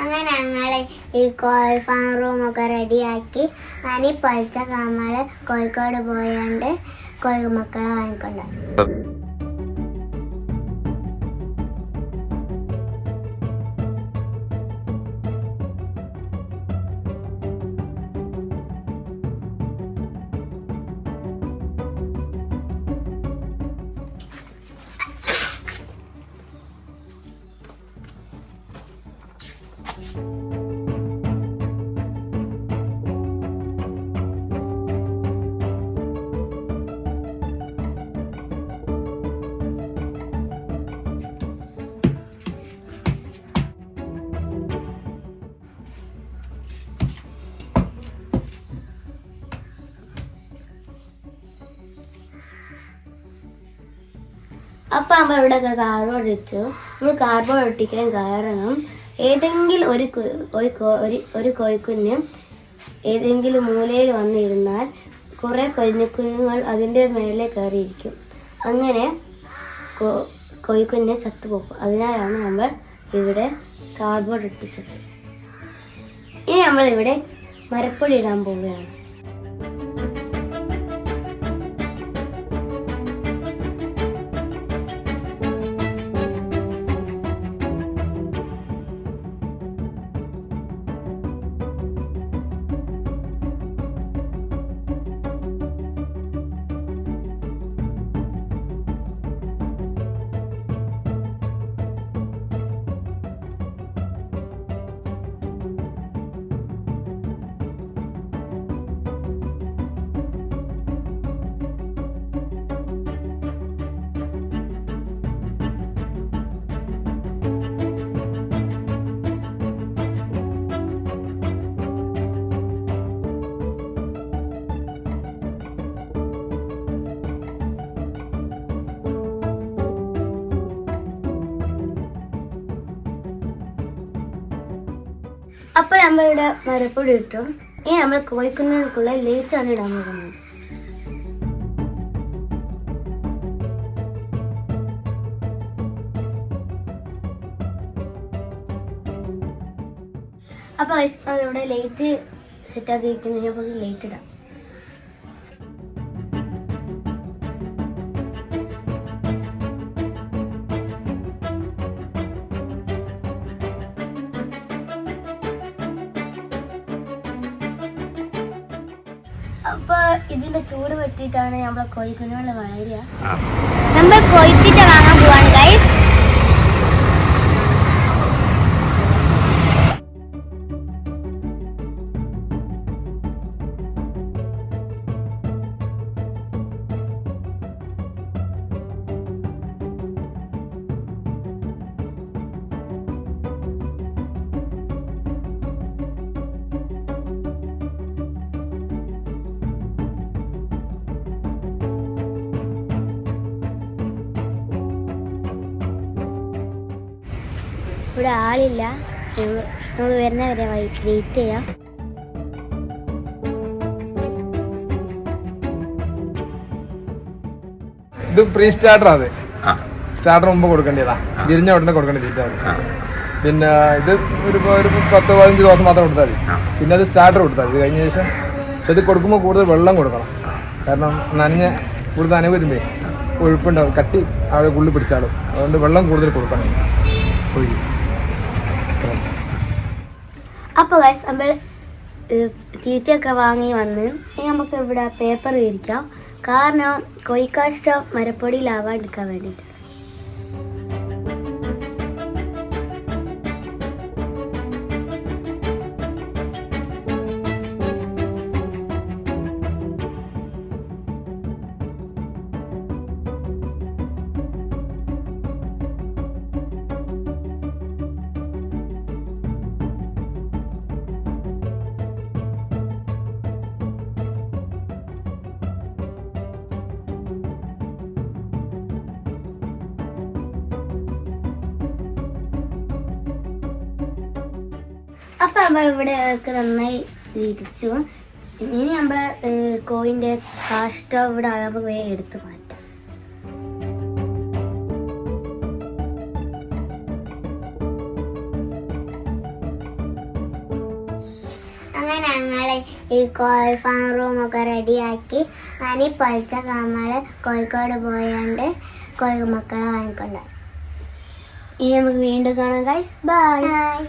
അങ്ങനെ ഞങ്ങൾ ഈ കോഴി ഫാം റൂമൊക്കെ റെഡിയാക്കി ഞാനീ പൊലച്ചൊക്കെ നമ്മൾ കോഴിക്കോട് പോയാണ്ട് കോഴി മക്കളെ വാങ്ങിക്കൊണ്ടായി. അപ്പം നമ്മൾ ഇവിടെയൊക്കെ കാർബോർഡ് ഇട്ടു. നമ്മൾ കാർബോർഡ് ഒട്ടിക്കാൻ കാരണം ഏതെങ്കിലും ഒരു കോഴിക്കുഞ്ഞ് ഏതെങ്കിലും മൂലയിൽ വന്നിരുന്നാൽ കുറേ കുഞ്ഞുങ്ങൾ അതിൻ്റെ മേലെ കയറിയിരിക്കും. അങ്ങനെ കോഴിക്കുഞ്ഞ് ചത്തുപോകും. അതിനാലാണ് നമ്മൾ ഇവിടെ കാർബോർഡ് ഒട്ടിച്ചത്. ഇനി നമ്മളിവിടെ മരപ്പൊടി ഇടാൻ പോവുകയാണ്. അപ്പോൾ നമ്മളിവിടെ മരപ്പൊടി ഇട്ടു. ഇനി നമ്മൾ കോഴിക്കുഞ്ഞുങ്ങൾക്കുള്ള ലേറ്റാണ് ഇടാൻ പോകുന്നത്. അപ്പോൾ ഇവിടെ ലൈറ്റ് സെറ്റാക്കി വയ്ക്കുന്നതിന് നമുക്ക് ലൈറ്റ് ഇടാം. അപ്പൊ ഇതിന്റെ ചൂട് പറ്റിയിട്ടാണ് നമ്മളെ കോഴിക്കുഞ്ഞുങ്ങളെ വളരുക. നമ്മൾ കോഴിത്തീറ്റ വാങ്ങാൻ പോവാണ് ഗൈസ്. ഇവിടെ ആളില്ല, നമ്മൾ വരുന്നവരെ വെയിറ്റ് ചെയ്യാം. ഇത് പ്രീ സ്റ്റാർട്ടർ, അതെ സ്റ്റാർട്ടർ മുമ്പ് കൊടുക്കേണ്ടതാ, തിരിഞ്ഞ ഉടനെ കൊടുക്കേണ്ട തീറ്റ. പിന്നെ ഇത് ഒരു 10-15 ദിവസം മാത്രം കൊടുത്താൽ മതി. പിന്നെ അത് സ്റ്റാർട്ടർ കൊടുത്താൽ മതി. ഇത് കഴിഞ്ഞ ശേഷം ഇത് കൊടുക്കുമ്പോൾ കൂടുതൽ വെള്ളം കൊടുക്കണം. കാരണം നനഞ്ഞ കൂടുതൽ നനവ് വരുമ്പേ കൊഴുപ്പുണ്ടാവും, കട്ടി അവിടെ ഉള്ളിൽ പിടിച്ചാലും. അതുകൊണ്ട് വെള്ളം കൂടുതൽ കൊടുക്കണം കോഴി. അപ്പോൾ ഗൈസ് നമ്മൾ തീറ്റയൊക്കെ വാങ്ങി വന്ന് നമുക്ക് ഇവിടെ പേപ്പർ വിരിക്കാം. കാരണം കോഴിക്കാഷ്ടം മരപ്പൊടിയിലാവാണ്ടിരിക്കാൻ വേണ്ടിയിട്ട്. അപ്പം നമ്മൾ ഇവിടെയൊക്കെ നന്നായി വിരിച്ചു. ഇനി നമ്മൾ കോഴിൻ്റെ കാഷ്ടം ഇവിടെ നമുക്ക് വേഗം എടുത്ത് മാറ്റാം. ഞങ്ങള് ഈ കോഴി ഫാം റൂമൊക്കെ റെഡിയാക്കി ഞാൻ പൊളിച്ച നമ്മള് കോഴിക്കോട് പോയാണ്ട് കോഴി മക്കളെ വാങ്ങിക്കൊണ്ടാണ്. ഇനി നമുക്ക് വീണ്ടും കാണാം ഗൈസ്. ബൈ.